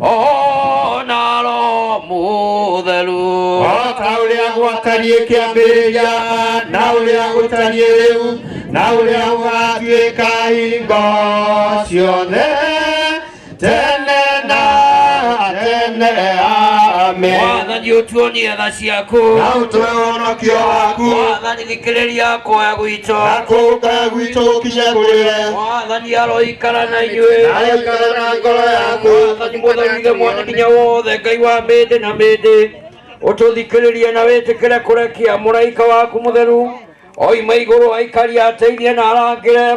onalo mutheru otauria gwatarie kiambĩrĩria na ũrĩa gũtariĩ rĩu na ũrĩa ũgatuĩka hingo ciothe tene na tene. Amen. Mwathani ũtuonie tha ciaku na ũtũhe ũhonokio waku. Mwathani thikĩrĩria kũhoya gwitũ na kũũngana gwitũ gũkinye kũrĩ we. Mwathani aroikara na inyuĩ na aikara na ngoro yaku. Mwathani mũthũire mwene hinya wothe Ngai wa mĩndĩ na mĩndĩ ũtũthikĩrĩrie na wĩtĩkĩre kũrekia mũraika waku mũtheru oima igũrũ aikari ateithie na arangĩre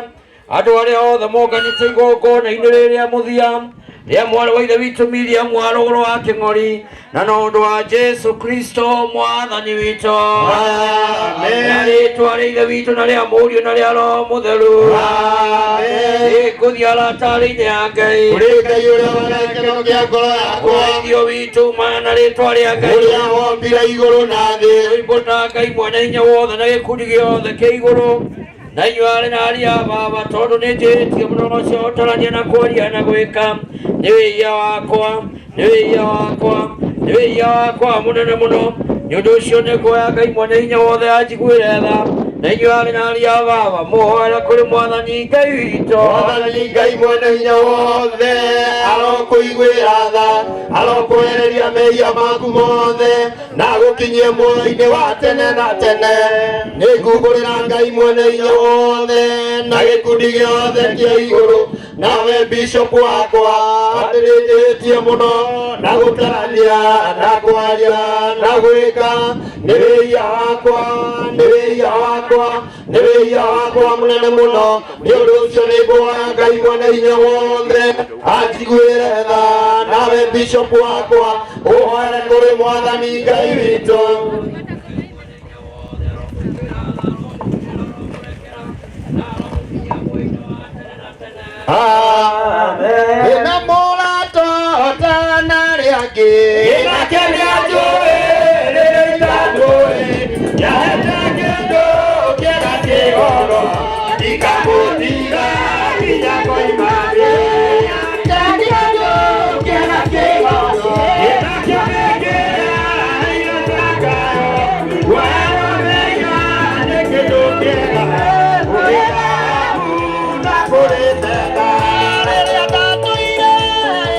andũ arĩa othe monganĩte igongona-inĩ rĩrĩa mũthia rĩa mwana wa ithe witũ Miriam wa rũgũrũ wa kĩng'ori na na ũndũ wa Jesu Kristo mwathani witũ. Amen. Na rĩĩtwa rĩa ithe witũ na rĩa mũriũ na rĩa roho mũtheru. Amen. Ngũthiĩ aratarĩ-inĩ ya Ngai kũrĩ Ngai ũrĩa wona gĩkeno kĩa ngoro yakwa. ũteithio witũ umana na rĩĩtwa rĩa Ngai ũrĩa wombire igũrũ na thĩ. rwĩmbo ta Ngai mwene hinya wothe na gĩkundi gĩothe kĩa igũrũ na inyuĩ arĩ na ariũ a baba tondũ nĩ njĩtie mũno ũcio ũtarania na kwaria na gwĩka nĩ wĩia wakwa nĩ wĩia wakwa nĩ wĩia wakwa mũnene mũno nĩ ũndũ ũcio nĩ ngũoya Ngai mwene hinya wothe anjiguĩre tha na inyuĩ arĩ na ariũ a baba mũhoere kũrĩ mwathani Ngai witũ. Mwathani Ngai mwene hinya wothe arokũiguĩra tha arokwehereria mehia maku mothe na gũkinyie muoyo-inĩ wa tene na tene. Nĩ ngugũrĩra Ngai mwene hinya wothe na gĩkundi gĩothe kĩa igũrũ nawe bishop wakwa atĩ nĩnjĩtie mũno na gũtarania na kwaria na gwĩka nĩ wĩia wakwa nĩ wĩia wakwa nĩ wĩia wakwa mũnene mũno. Nĩ ũndũ ũcio nĩ ngũhoya Ngai mwene hinya wothe anjiguĩre tha nawe bishop wakwa ũhoere kũrĩ mwathani Ngai witũ. Amen. Ina mũrato tana rĩangĩ ĩnake nĩanjũĩ rĩrĩa itanjũĩ nyahete kĩndũ kĩega kĩgoro ikamũtiga nginya koima thĩ. Nyahete kĩndũ kĩega kĩgoro ĩnake nĩngĩra inatakayo wamenya nĩ kĩndũ kĩega ũrĩramu na kũrĩtega rĩrĩa ndatũire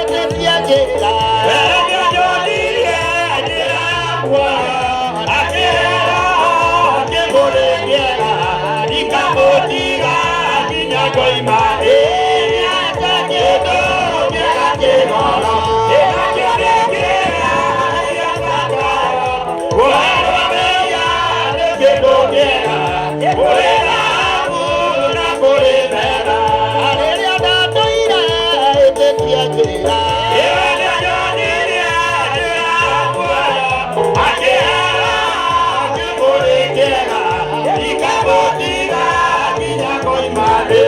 ĩtĩtia njĩra rĩrĩa nyonire njĩra yakwa akĩhera kĩgũrĩ kĩega ikamũtiga nginya ngoima thĩ. Nyahete kĩndũ kĩega kĩgoro ĩnake nĩngĩra inatakayo wamenya nĩ kĩndũ kĩega ũrĩramu na kũrĩtega rĩrĩa ndatũire ĩtĩtia njĩra rĩrĩa nyonire njĩra yakwa akĩhera kĩgũrĩ kĩega ikamũtiga nginya ngoima thĩ.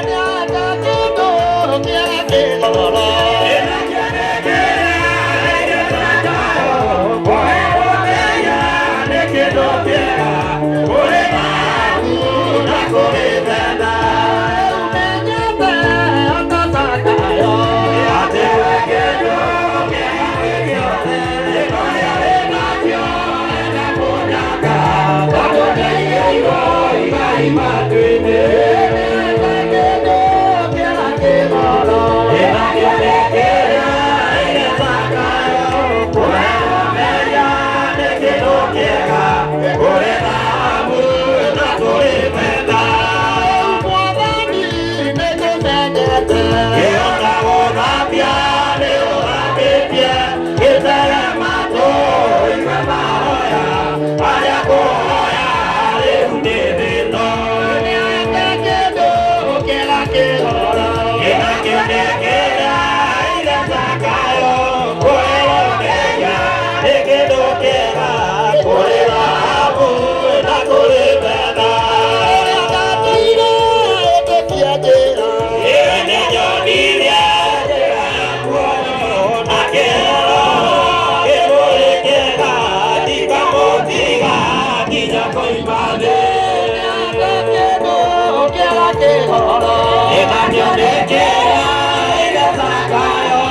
Nyahete kĩndũ kĩega kĩgoro ĩnake nĩngĩra inatakayo wamenya nĩ kĩndũ kĩega ũrĩramu na kũrĩtega umenyete atatakayo atewe kĩndũ kĩega gĩothe gĩkorĩa wĩnakĩo ena kũnyaka tondũ nĩigairwo igai matu-inĩ. Nyahete kĩndũ kĩega kĩgoro ĩnake nĩngĩra inatakayo wamenya nĩ kĩndũ kĩega ũrĩramu na kũrĩtega. Mwathani nĩngũmenyete ngĩhota gũthambia nĩ ũthambĩtie gĩtherema tũigue mahoya arĩa kũhoya rĩu nĩ thĩno. Nyahete kĩndũ kĩega kĩgoro ĩnake nĩngĩra inatakayo wamenya nĩ kĩndũ kĩega ũrĩramu na kũrĩtega rĩrĩa ndatũire ĩtĩtia njĩra ĩyo nĩ nyonire njĩra yakwa akĩhera kĩgũrĩ kĩega ikamũtiga nginya koima thĩ. Nyahete kĩndũ kĩega kĩgoro ĩnake nĩngĩra inatakayo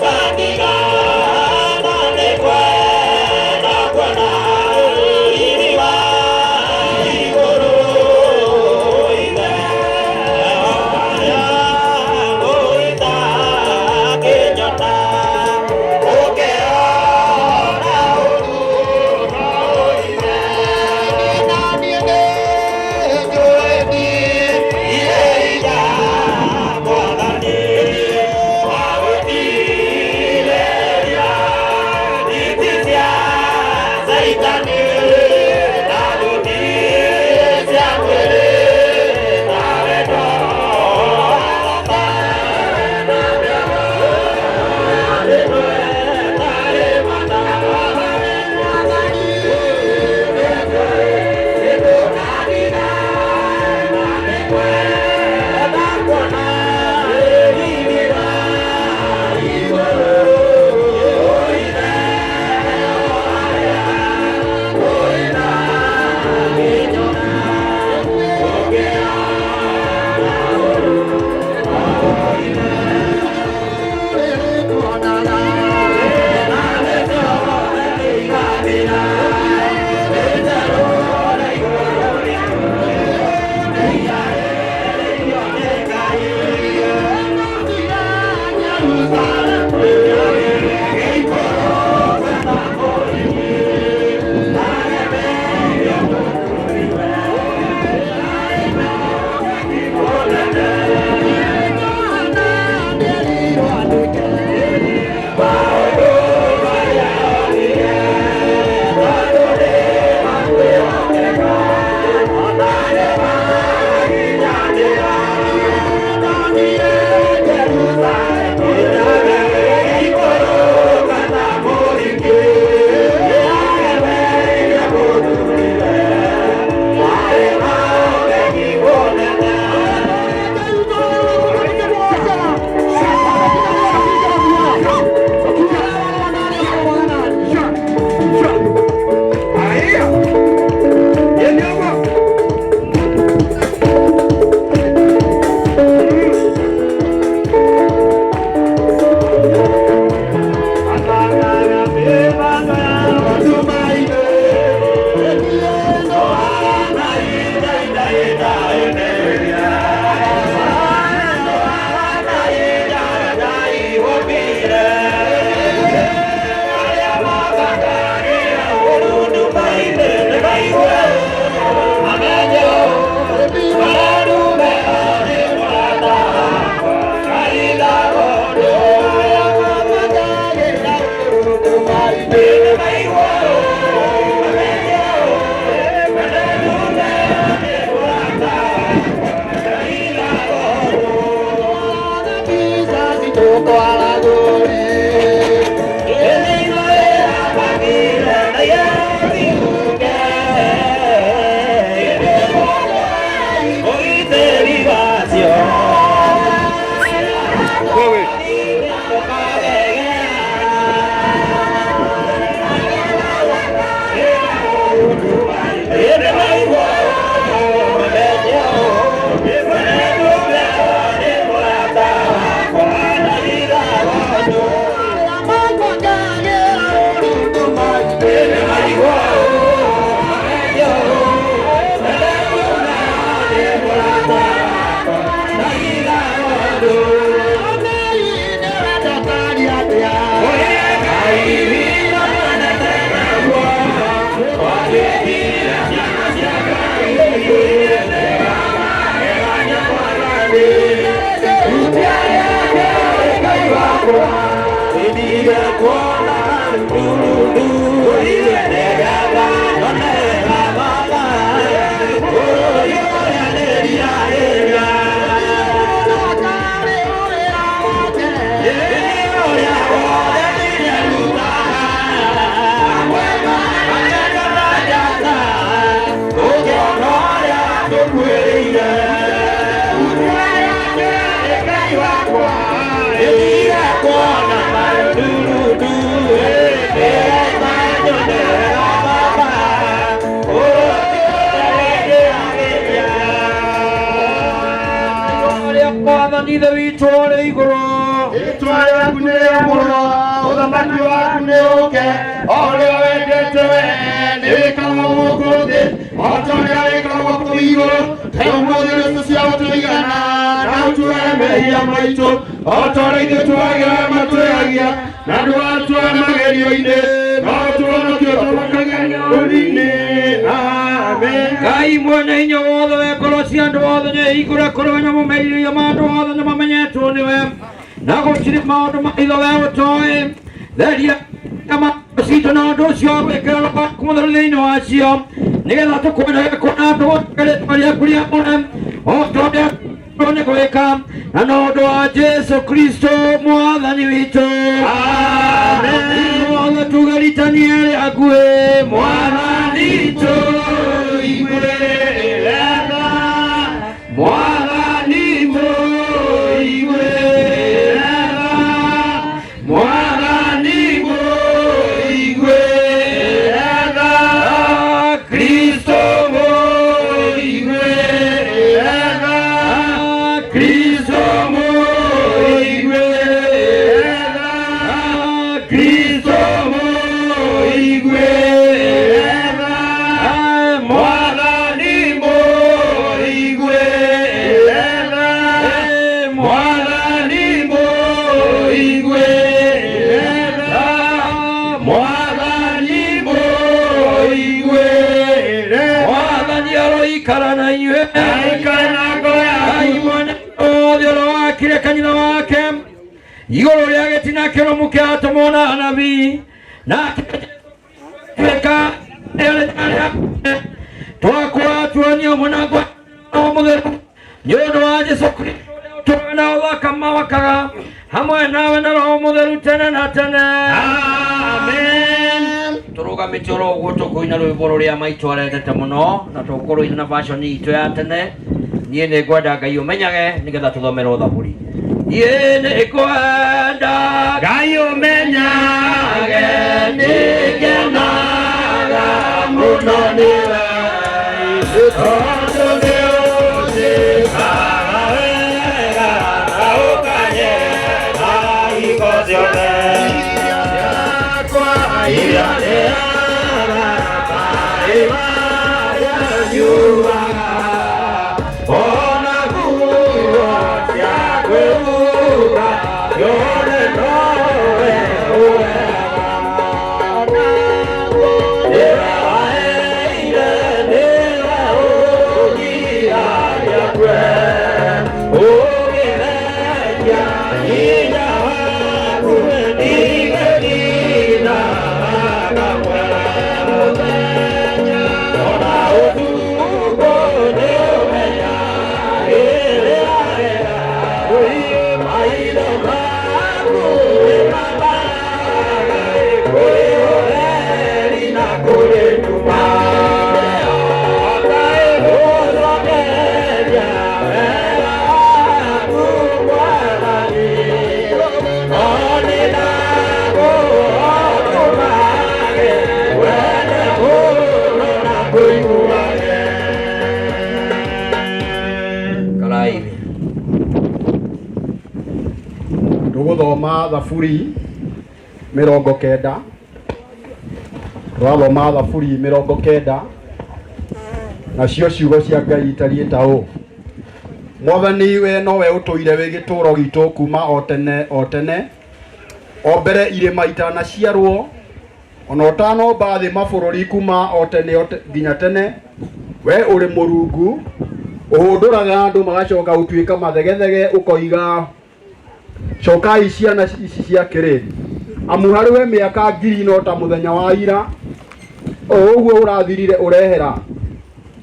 Nobody Nithe witũ ũrĩ igũrũ, rĩĩtwa rĩaku nĩ rĩamũrwo, ũthamaki waku nĩ ũũke, o ũrĩa wendete wee nĩ wĩkagwo gũkũ thĩ, o ta ũrĩa wĩkagwo kũu igũrũ. He ũmũthĩ rĩĩtũ ciao tũigana, na ũtuoe mehia maitũ, o ta ũrĩa ithuĩ twagĩra matwĩhagia, na ndũgatũe magerio-inĩ, no ũtũhonokie tũmakageria ũũru-inĩ. Amen. Ngai mwene hinya wothe we ngoro cia andũ othe nĩ hingũre kũrĩ we nyamũ merirĩria ma andũ othe nĩ mamenyetwo nĩwe, na gũtirĩ maũndũ maitho we ũtoĩ. Theria maũndũ citũ na ũndũ ũcio gwĩkĩra Roho waku Mũtheru thĩinĩ wacio, nĩgetha tũkwendage kuona andũ othe rĩĩtwa rĩaku rĩamũre, o ta ũrĩa nĩ gwĩka, na na ũndũ wa Jesu Kristo mwathani witũ. Amen. Ithuothe tuge ritania rĩ hakuhĩ. Mwathani witũ igwĩrĩra, Mwathani witũ igwĩrĩra, Mwathani witũ igwĩrĩra, Kristo igwĩrĩra, Kristo igwĩrĩra, Kristo igwĩrĩra, Mwathani igwĩrĩra, Mwathani igwĩrĩra, Mwathani igwĩrĩra. Mwathani aroikara na inyuĩ, aikare na ngoro yaku. Ngai mwene wothe ũrowakire kanitha wake igũrũ rĩa gĩtina kĩrũmu kĩa atũmwo na anabii, nake twĩka twakũra tuonio mũnangwa wa Mũtheru nĩ ũndũ wa Jesũ Kristo ũrĩa na ũthaka mawakaga hamwe nawe na Roho Mũtheru tene na tene. Amen. Tũrũgamĩte oro ũguo tũkũina rwĩmbo rũrĩa maitũ arendete mũno, na tũkũrũina na version itũ ya tene. Niĩ nĩ ngwenda Ngai ũmenyage nĩgetha tũthomerwo thaburi. Niĩ nĩ ngwenda Ngai ũmenyage nĩngenaga mũno nĩwe, tondũ nĩ ũnjĩkaga wega na ũkanyenda hingo ciothe. Ciakwa iria ndĩaga maĩ marĩa nyuaga, ona nguo cia kwĩhumba yothe nowe ũheaga. Nĩwe waheire, nĩwe ũnyihagia kwe, ũgĩtheria hinya waku nĩgĩthinaga mũthenya, ona ũtukũ nĩũmenyagĩrĩra wega, maitho maku nĩmamaraga kwĩyoheri na kwĩtuma, ũkaĩgũthomithia wega waku Mwathani, onĩ ndagũtũmage wende mũno na kũiguage. Karaithi tũgũthoma thaburi 90, tũrathoma thaburi 90, nacio ciugo cia Ngai itariĩ ta ũũ: Mwathani we nowe ũtũire wĩ gĩtũũro gitũ kuma o tene o tene, o mbere irĩma itanaciarwo, ona ũtanomba thĩ mabũrũri kuma o tene nginya tene. We ũrĩ Mũrungu ũhũndũraga andũ magacoka gũtuĩka mathegethege, ũkoiga cokai ciana ici cia kiriri amu hari we miaka 1000 no ta muthenya wa ira uguo urathirire urehera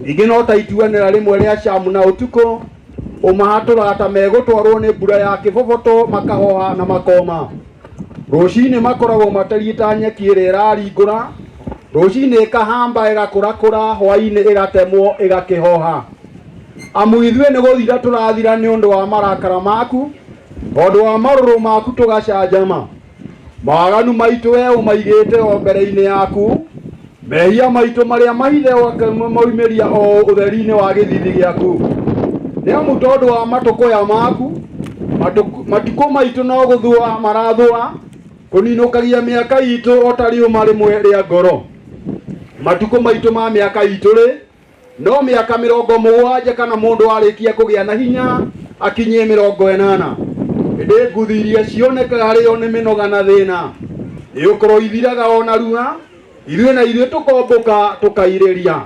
ingi no ta ituanira rimwe ria camu na utuko umahatura ta megutwarwo ni mbura ya kiboboto makahoha na makoma rucini makoragwo matariita nyeki ira iraringura rucini ikahamba igakurakura hwaini igatemwo igakihoha amu ithue ni guthira turathira ni undu wa marakara maku tondu wa maruru maku tugacanjama maganu maitu we umaigite o mbere-ini yaku mehia maitu maria mahithe maumiria o utheri-ini wa githithi giaku ni amu tondu wa matukuya maku matuko maitu no guthua marathua kuninukagia miaka itu otari uma rimwe ria ngoro matuko maitu ma miaka itu ri no miaka 70 kana mundu arikia kugia na hinya akinyie 80 indi nguthi iria cionekaga hario ni minoga na thina iukorwo ithiraga ona ruha ithuĩ na ithuĩ tukomboka tukairiria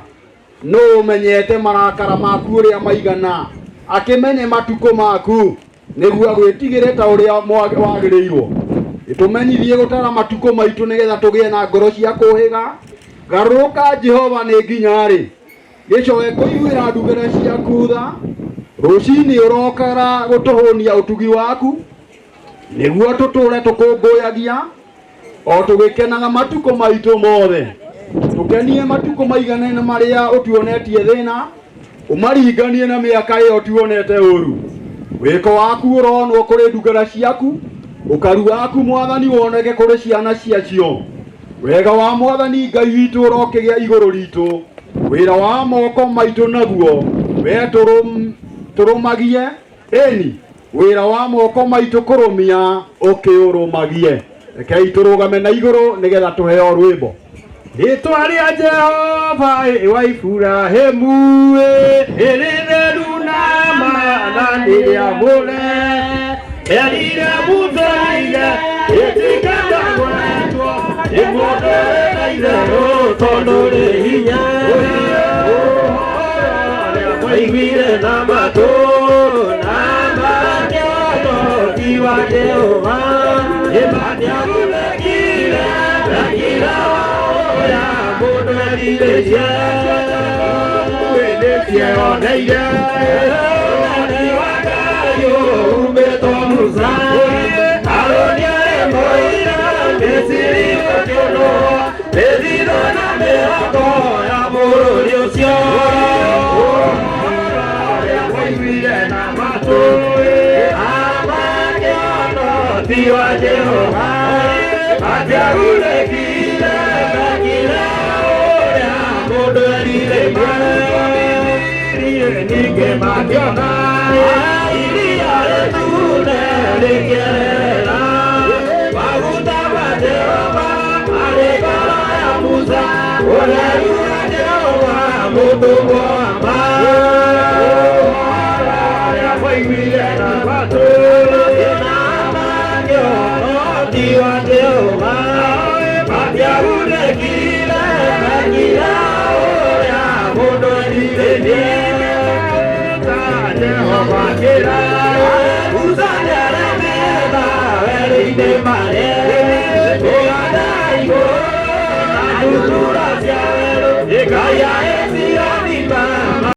no umenyete marakara maku uria maigana akimenye matuko maku niguo agwitigire ta uria wagiriirwo itumenyithie gutara matuko maitu nigetha tugie na ngoro cia kuhiga garuka Jehova ni nginya ri gicoe kuiguira ndugara ciaku tha rucini urokara gutuhunia utugi waku niguo tuture tukunguyagia o tugikenaga matuko maitu mothe tukenie matuko maiganene maria utuonetie thina umaringanie na miaka iyo tuonete uru wiko waku uronwo kuri ndugara ciaku ukaru waku mwathani woneke kuri ciana ciacio wega wa mwathani Ngai witu urokigia iguru ritu wira wa moko maitu naguo we turumagie eni wira wa moko maitu kurumia ukiurumagie rekei turugame na iguru nigetha tuheo rwimbo ritwa ria Jehova wa Iburahĩmu iritheru na maathani amure erire Musa itikandagwetwo imundu wina itherũ tondu ri hinya waiguire na matũ na makĩondo ti wa Jehova imaniagunekire rakira waoya mundu erire ciĩoneire ũrani wa Ngai umĩtwo Musa Harũni arĩ mũira Misiri gũkĩũnũhwo mĩthithũ na mĩhoko ya bũrũri ũcio waiguire na matũ amakĩondo ti wa Jehova matiagunĩkire rakira ũrĩa mũndũ erire ningĩ makĩona iria rĩtune rĩkĩerera maguta ma Jehova marĩ ngoro ya Musa ũtheru wa Jehova mũtũmwo wa arĩa waiguire na matũ na makĩondo ti wa Jehova matiagunĩkire rakira ũrĩa mũndũ erire Jehova kira Musa nĩaremera werũ-inĩ marĩ ũganda igũrũ na ndutura cia werũ Ngai